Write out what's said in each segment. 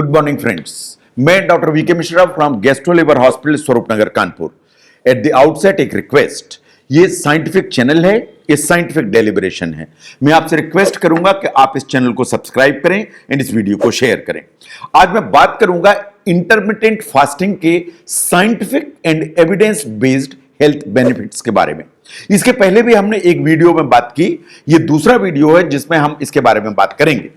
Good morning friends, मैं doctor VK Mishra from gastro liver hospital Swaroop Nagar Kanpur. At the outset एक request, ये scientific channel है, ये साइंटिफिक डेलिब्रेशन है। मैं आपसे रिक्वेस्ट करूंगा कि आप इस चैनल को सब्सक्राइब करें एंड इस वीडियो को शेयर करें। आज मैं बात करूंगा इंटरमिटेंट फास्टिंग के scientific and evidence based health benefits के बारे में। इसके पहले भी हमने एक वीडियो में बात की, ये दूसरा वीडियो है जिसमें हम इसके बारे में बात करेंगे।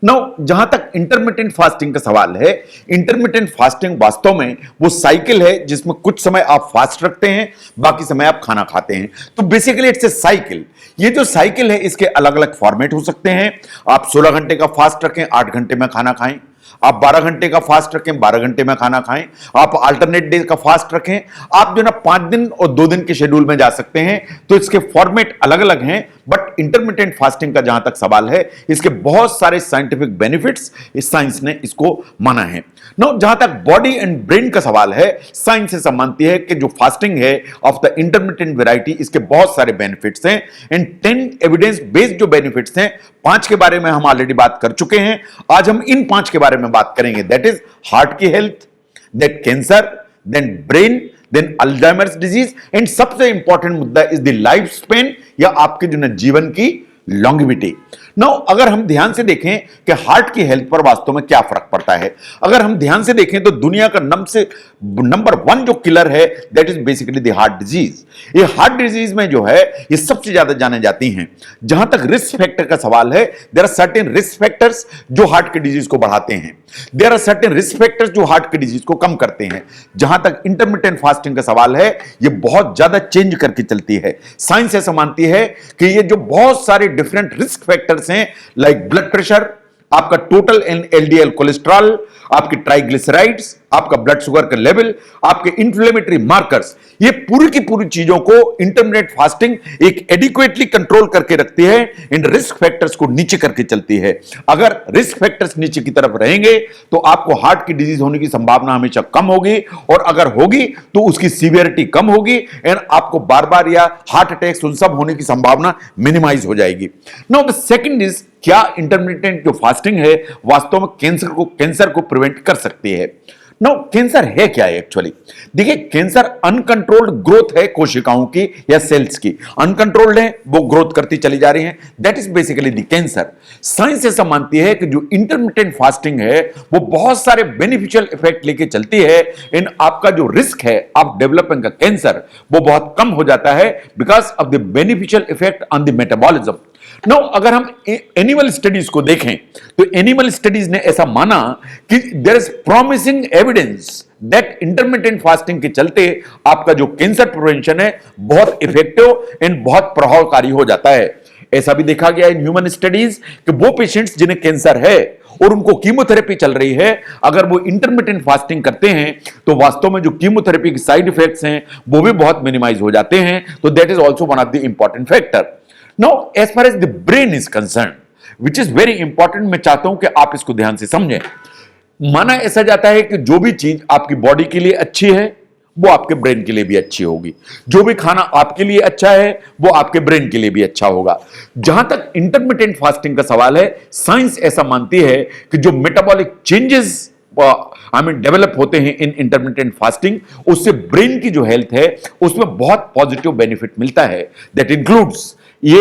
नाउ जहां तक इंटरमिटेंट फास्टिंग का सवाल है, इंटरमिटेंट फास्टिंग वास्तव में वो साइकिल है जिसमें कुछ समय आप फास्ट रखते हैं, बाकी समय आप खाना खाते हैं। तो बेसिकली इट्स ए साइकिल। ये जो साइकिल है इसके अलग अलग फॉर्मेट हो सकते हैं। आप 16 घंटे का फास्ट रखें, 8 घंटे में खाना खाएं। आप 12 घंटे का फास्ट रखें, 12 घंटे में खाना खाएं। आप अल्टरनेट डे का फास्ट रखें। आप जो ना 5 दिन और 2 दिन के शेड्यूल में जा सकते हैं। तो इसके फॉर्मेट अलग अलग हैं, बट इंटरमिटेंट फास्टिंग का जहां तक सवाल है, इसके बहुत सारे साइंटिफिक बेनिफिट्स इस साइंस ने इसको माना है। नो, जहां तक बॉडी एंड ब्रेन का सवाल है, साइंस ऐसा मानती है कि जो फास्टिंग है ऑफ द इंटरमिटेंट वैरायटी, इसके बहुत सारे बेनिफिट्स हैं एंड 10 एविडेंस बेस्ड जो बेनिफिट्स हैं, 5 के बारे में हम ऑलरेडी बात कर चुके हैं। आज हम इन 5 के बारे में बात करेंगे। दैट इज हार्ट की health, that cancer, then brain, then Alzheimer's disease and सबसे इंपॉर्टेंट मुद्दा इज द लाइफ स्पेन या आपके जो ना जीवन की लॉन्गिविटी। नाउ अगर हम ध्यान से देखें कि हार्ट की हेल्थ पर वास्तव में क्या फर्क पड़ता है, अगर हम ध्यान से देखें तो दुनिया का नंबर 1 जो किलर है, that is basically the heart disease. ये हार्ट डिजीज में जो है ये सबसे ज्यादा जाने जाती हैं। जहां तक रिस्क फैक्टर का सवाल है, there are certain risk factors जो हार्ट के डिजीज को बढ़ाते हैं, there are certain risk factors जो हार्ट के डिजीज को कम करते हैं। जहां तक इंटरमिटेंट फास्टिंग का सवाल है, ये बहुत ज्यादा चेंज करके चलती है। साइंस ऐसा मानती है कि ये जो बहुत सारे डिफरेंट रिस्क फैक्टर्स हैं, लाइक ब्लड प्रेशर, आपका टोटल एलडीएल कोलेस्ट्रॉल, आपके ट्राइग्लिसराइड्स, आपका ब्लड शुगर का लेवल, आपके इन्फ्लेमेटरी मार्कर्स, ये पूरी की पूरी चीजों को इंटरमिटेंट फास्टिंग एक एडिक्वेटली कंट्रोल करके रखती है, इन रिस्क फैक्टर्स को नीचे करके चलती है। अगर रिस्क फैक्टर्स नीचे की तरफ रहेंगे तो आपको हार्ट की डिजीज होने की संभावना हमेशा कम होगी, और अगर होगी तो उसकी सीवियरिटी कम होगी एंड आपको बार बार या हार्ट अटैक्स उन सब होने की संभावना मिनिमाइज हो जाएगी। नाउ द सेकंड इज, क्या इंटरमिटेंट जो फास्टिंग है वास्तव में कैंसर को प्रिवेंट कर सकती है। नो, कैंसर है क्या है एक्चुअली? देखिए, कैंसर अनकंट्रोल्ड ग्रोथ है कोशिकाओं की या सेल्स की। अनकंट्रोल्ड है, वो ग्रोथ करती चली जा रही है, that is basically the cancer. Science ऐसा मानती है कि जो इंटरमिटेंट फास्टिंग है वो बहुत सारे बेनिफिशियल इफेक्ट लेके चलती है। इन आपका जो रिस्क है आप डेवलपिंग का कैंसर, वो बहुत कम हो जाता है because of the beneficial effect on the metabolism. No, अगर हम एनिमल स्टडीज को देखें तो एनिमल स्टडीज ने ऐसा माना कि there is promising evidence that intermittent fasting के चलते आपका जो कैंसर प्रिवेंशन है बहुत इफेक्टिव एंड बहुत प्रभावकारी हो जाता है। ऐसा भी देखा गया इन ह्यूमन स्टडीज कि वो पेशेंट्स जिन्हें कैंसर है और उनको कीमोथेरेपी चल रही है, अगर वो इंटरमिटेंट फास्टिंग करते हैं तो वास्तव में जो कीमोथेरेपी के साइड इफेक्ट्स हैं वो भी बहुत मिनिमाइज हो जाते हैं। तो that is also one of the important factor. Now, as far as the brain is concerned, which is very important, मैं चाहता हूं कि आप इसको ध्यान से समझें। माना ऐसा जाता है कि जो भी चीज आपकी बॉडी के लिए अच्छी है वो आपके ब्रेन के लिए भी अच्छी होगी, जो भी खाना आपके लिए अच्छा है वो आपके ब्रेन के लिए भी अच्छा होगा। जहां तक इंटरमिटेंट फास्टिंग का सवाल है, साइंस ऐसा मानती है कि जो मेटाबॉलिक चेंजेस डेवलप होते हैं इन इंटरमिटेंट फास्टिंग, उससे ब्रेन की जो हेल्थ है उसमें बहुत पॉजिटिव बेनिफिट मिलता है। दैट इंक्लूड्स, ये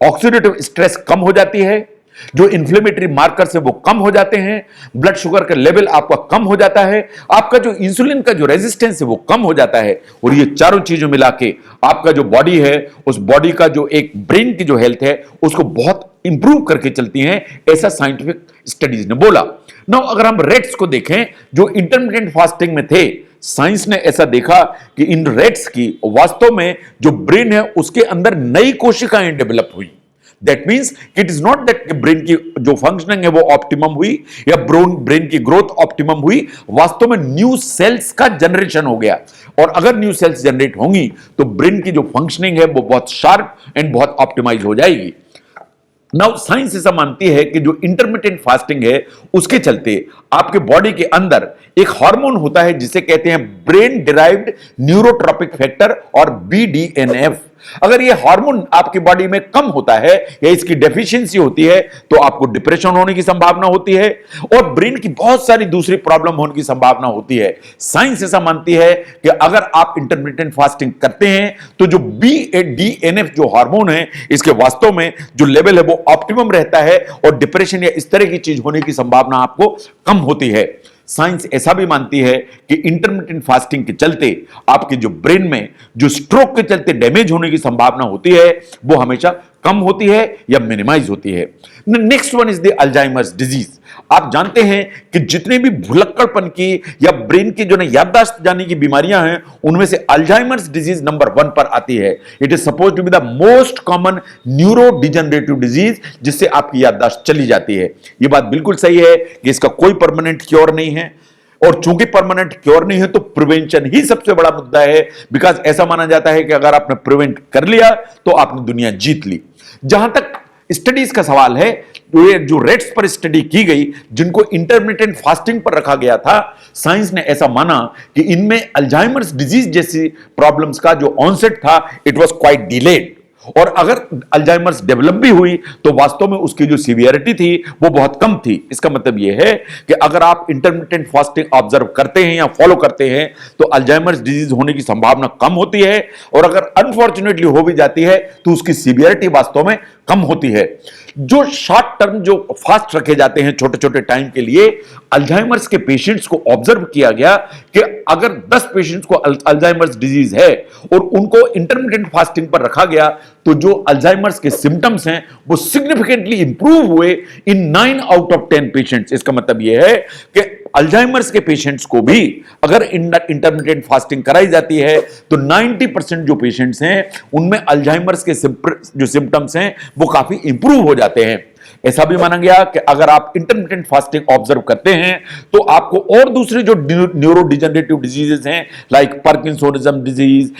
ऑक्सीडेटिव स्ट्रेस कम हो जाती है, जो इन्फ्लेमेटरी मार्कर्स है वो कम हो जाते हैं, ब्लड शुगर का लेवल आपका कम हो जाता है, आपका जो इंसुलिन का जो रेजिस्टेंस है वो कम हो जाता है, और ये चारों चीजों मिला के आपका जो बॉडी है, उस बॉडी का जो एक ब्रेन की जो हेल्थ है उसको बहुत इंप्रूव करके चलती हैं, ऐसा साइंटिफिक स्टडीज ने बोला। नाउ अगर हम रेट्स को देखें जो इंटरमिटेंट फास्टिंग में थे, साइंस ने ऐसा देखा कि इन रेट्स की वास्तव में जो ब्रेन है उसके अंदर नई कोशिकाएं डेवलप हुई। That means it is not that brain की जो फंक्शनिंग है वो ऑप्टिमम हुई या ब्रेन की ग्रोथ ऑप्टिमम हुई, वास्तव में न्यू सेल्स का जनरेशन हो गया। और अगर न्यू सेल्स जनरेट होंगी तो ब्रेन की जो फंक्शनिंग है वो बहुत शार्प एंड बहुत ऑप्टिमाइज हो जाएगी। नाउ साइंस ऐसा मानती है कि जो इंटरमिटेंट फास्टिंग है उसके चलते आपके बॉडी के अंदर एक हार्मोन होता है जिसे कहते हैं ब्रेन डिराइव्ड न्यूरोट्रॉपिक फैक्टर और BDNF। अगर ये हार्मोन आपकी बॉडी में कम होता है या इसकी डेफिशिएंसी होती है तो आपको डिप्रेशन होने की संभावना होती है और ब्रेन की बहुत सारी दूसरी प्रॉब्लम होने की संभावना होती है। साइंस ऐसा मानती है कि अगर आप इंटरमिटेंट फास्टिंग करते हैं तो जो BDNF जो हार्मोन है इसके वास्तव में जो लेवल है वो ऑप्टिमम रहता है और डिप्रेशन या इस तरह की चीज होने की संभावना आपको कम होती है। साइंस ऐसा भी मानती है कि इंटरमिटेंट फास्टिंग के चलते आपके जो ब्रेन में जो स्ट्रोक के चलते डैमेज होने की संभावना होती है वो हमेशा कम होती है या मिनिमाइज होती है। Next one is the Alzheimer's disease. आप जानते हैं कि जितने भी भुलक्कड़पन की या ब्रेन की जो ना याददाश्त जाने की बीमारियां हैं उनमें से अल्जाइमर्स डिजीज नंबर 1 पर आती है। It is suppose to be the most common neuro degenerative disease जिससे आपकी याददाश्त चली जाती है। यह बात बिल्कुल सही है कि इसका कोई परमानेंट क्योर नहीं है और चूंकि परमानेंट क्योर नहीं है तो प्रिवेंशन ही सबसे बड़ा मुद्दा है। बिकॉज ऐसा माना जाता है कि अगर आपने प्रिवेंट कर लिया तो आपने दुनिया जीत ली। जहां तक स्टडीज का सवाल है, जो रेट्स पर स्टडी की गई जिनको इंटरमिटेंट फास्टिंग पर रखा गया था, साइंस ने ऐसा माना कि इनमें अल्जाइमर्स डिजीज जैसी प्रॉब्लम्स का जो ऑनसेट था इट वाज क्वाइट डिलेड और अगर अल्जाइमर्स डेवलप भी हुई तो वास्तव में उसकी जो सीवियरिटी थी वो बहुत कम थी। इसका मतलब यह है कि अगर आप इंटरमिटेंट फास्टिंग ऑब्जर्व करते हैं या फॉलो करते हैं तो अल्जाइमर्स डिजीज होने की संभावना कम होती है और अगर अनफॉर्चुनेटली हो भी जाती है तो उसकी सीवियरिटी वास्तव में कम होती है। जो शॉर्ट टर्म जो फास्ट रखे जाते हैं छोटे छोटे टाइम के लिए, अल्जाइमर्स के पेशेंट्स को ऑब्जर्व किया गया कि अगर 10 पेशेंट्स को अल्जाइमर्स डिजीज है और उनको इंटरमिटेंट फास्टिंग पर रखा गया तो जो अल्जाइमर्स के सिम्टम्स हैं वो सिग्निफिकेंटली इंप्रूव हुए इन 9 आउट ऑफ 10 पेशेंट्स। इसका मतलब यह है कि अल्जाइमर्स के पेशेंट्स को भी अगर इंटरमिटेंट फास्टिंग कराई जाती है तो 90% जो पेशेंट्स हैं उनमें अल्जाइमर्स के जो सिम्टम्स हैं वो काफी इंप्रूव हो जाते हैं। ऐसा भी माना गया कि अगर आप इंटरमिटेंट फास्टिंग ऑब्जर्व करते हैं तो आपको और दूसरे जो न्यूरो डिजनरेटिव डिजीजेस हैं like parkinsonism disease,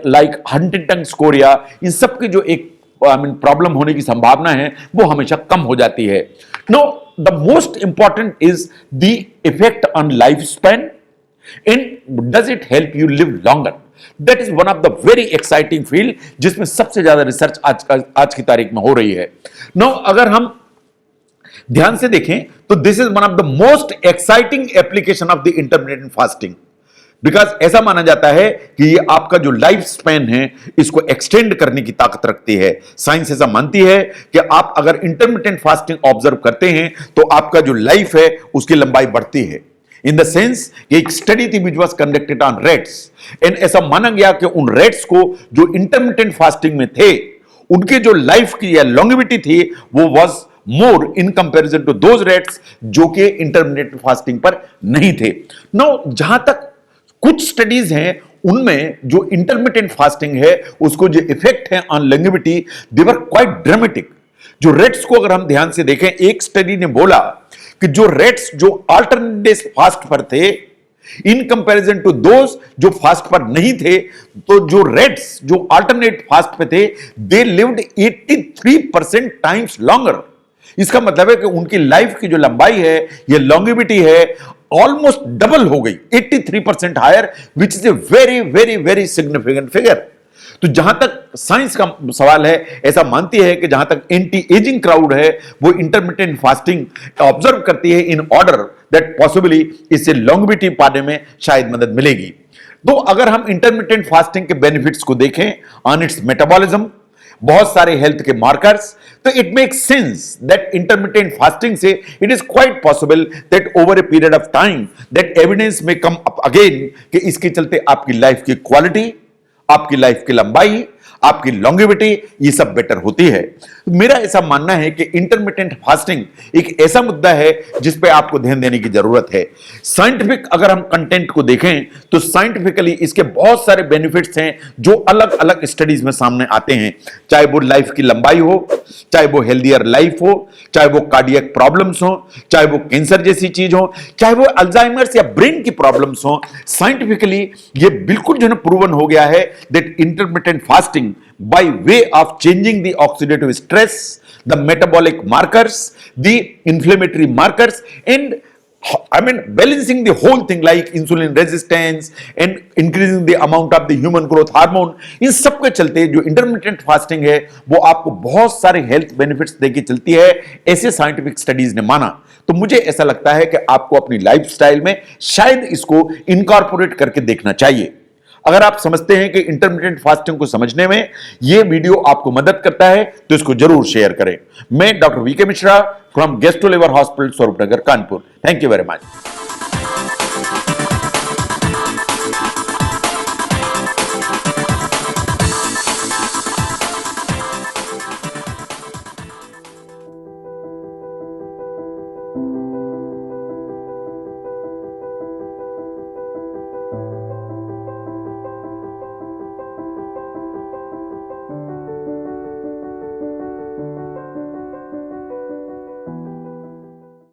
like Huntington chorea, इन सब की जो एक प्रॉब्लम होने की संभावना है वो हमेशा कम हो जाती है। No, the most important is the effect on life span and does it help you live longer. That is one of the very exciting field जिसमें सबसे ज्यादा रिसर्च आज की तारीख में हो रही है। नो, अगर हम ध्यान से देखें तो this is one of the most exciting application of the intermittent fasting. Because ऐसा माना जाता है कि ये आपका जो लाइफ स्पैन है इसको एक्सटेंड करने की ताकत रखती है। साइंस ऐसा मानती है कि आप अगर इंटरमिटेंट फास्टिंग ऑब्जर्व करते हैं तो आपका जो लाइफ है उसकी लंबाई बढ़ती है। इन द सेंस कि एक स्टडी थी which was conducted on rates and ऐसा माना गया कि उन रेट्स को जो इंटरमिटेंट फास्टिंग में थे उनके जो लाइफ की या लॉन्गेविटी थी वो was more in comparison to those rates जो कि इंटरमिटेंट फास्टिंग पर नहीं थे। नाउ, जहां तक कुछ स्टडीज हैं उनमें जो इंटरमिटेंट फास्टिंग है उसको जो इफेक्ट है on longevity they were quite dramatic. जो रेट्स को अगर हम ध्यान से देखें, एक स्टडी ने बोला कि जो रेट्स जो अल्टरनेट डेज फास्ट पर थे इन कंपैरिजन टू दोज जो फास्ट पर नहीं थे, तो जो रेट्स जो अल्टरनेट फास्ट पे थे दे लिव्ड 83% टाइम्स लॉन्गर। इसका मतलब है कि उनकी लाइफ की जो लंबाई है ये लॉन्गेविटी है ऑलमोस्ट डबल हो गई, 83% higher, which is a very very very significant figure. तो जहां तक साइंस का सवाल है, ऐसा मानती है कि जहां तक एंटी एजिंग क्राउड है वो इंटरमिटेंट फास्टिंग ऑब्जर्व करती है इन ऑर्डर दैट पॉसिबली इससे लॉन्गेविटी पाने में शायद मदद मिलेगी। तो अगर हम इंटरमिटेंट फास्टिंग के बेनिफिट्स को देखें ऑन इट्स मेटाबॉलिज्म, बहुत सारे हेल्थ के मार्कर्स, तो it makes sense that intermittent fasting से it is quite possible that over a period of time that evidence may come up again कि इसके चलते आपकी लाइफ की क्वालिटी, आपकी लाइफ की लंबाई, आपकी लॉन्गेविटी ये सब बेटर होती है। मेरा ऐसा मानना है कि इंटरमिटेंट फास्टिंग एक ऐसा मुद्दा है जिस पे आपको ध्यान देने की जरूरत है। साइंटिफिक अगर हम कंटेंट को देखें तो साइंटिफिकली इसके बहुत सारे बेनिफिट्स हैं जो अलग अलग स्टडीज में सामने आते हैं, चाहे वो लाइफ की लंबाई हो, चाहे वो हेल्दियर लाइफ हो, चाहे वो कार्डियक प्रॉब्लम्स हो, चाहे वो कैंसर जैसी चीज हो, चाहे वो अल्जाइमर्स या ब्रेन की प्रॉब्लम्स हो। साइंटिफिकली ये बिल्कुल जो है प्रूवन हो गया है that intermittent fasting by way of changing the oxidative stress, the metabolic markers, the inflammatory markers and I mean, balancing the whole thing like insulin resistance and increasing the amount of the human growth hormone, इन सब के चलते जो intermittent fasting है वो आपको बहुत सारे health benefits देके चलती है, ऐसे साइंटिफिक स्टडीज ने माना। तो मुझे ऐसा लगता है कि आपको अपनी लाइफस्टाइल में शायद इसको इनकॉर्पोरेट करके देखना चाहिए। अगर आप समझते हैं कि इंटरमिटेंट फास्टिंग को समझने में यह वीडियो आपको मदद करता है तो इसको जरूर शेयर करें। मैं doctor VK Mishra from gastro liver hospital Swaroopnagar Kanpur. Thank you very much.